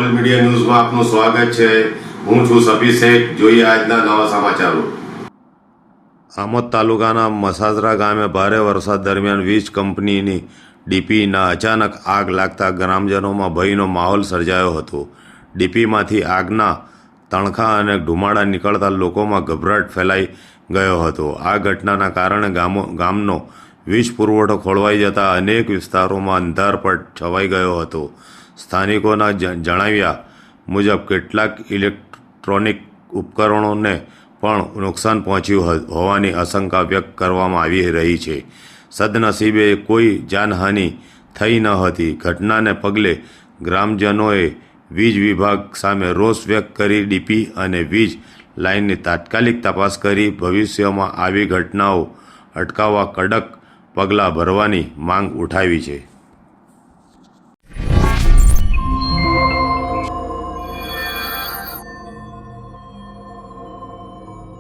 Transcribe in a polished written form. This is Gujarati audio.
ઓલ મીડિયા ન્યૂઝમાં આપનું સ્વાગત છે। હું છું સભી શેખ। જોઈએ આજના નવા સમાચારો। આમોદ તાલુકાના મસાજરા ગામે ભારે વરસાદ દરમિયાન વીજ કંપનીની ડીપીના અચાનક આગ લાગતા ગ્રામજનોમાં ભયનો માહોલ સર્જાયો હતો। ડીપીમાંથી આગના તણખા અને ધુમાડા નીકળતા લોકોમાં ગભરાટ ફેલાઈ ગયો હતો। આ ઘટનાના કારણે ગામનો વીજ પુરવઠો ખોળવાઈ જતા અનેક વિસ્તારોમાં અંધારપટ છવાઈ ગયો હતો। સ્થાનિકોના જણાવ્યા મુજબ કેટલાક ઇલેક્ટ્રોનિક ઉપકરણોને પણ નુકસાન પહોંચ્યું હોવાની આશંકા વ્યક્ત કરવામાં આવી રહી છે। સદનસીબે કોઈ જાનહાનિ થઈ ન હતી। ઘટનાને પગલે ગ્રામજનોએ વીજ વિભાગ સામે રોષ વ્યક્ત કરી ડીપી અને વીજ લાઇનની તાત્કાલિક તપાસ કરી ભવિષ્યમાં આવી ઘટનાઓ અટકાવવા કડક પગલાં ભરવાની માંગ ઉઠાવી છે।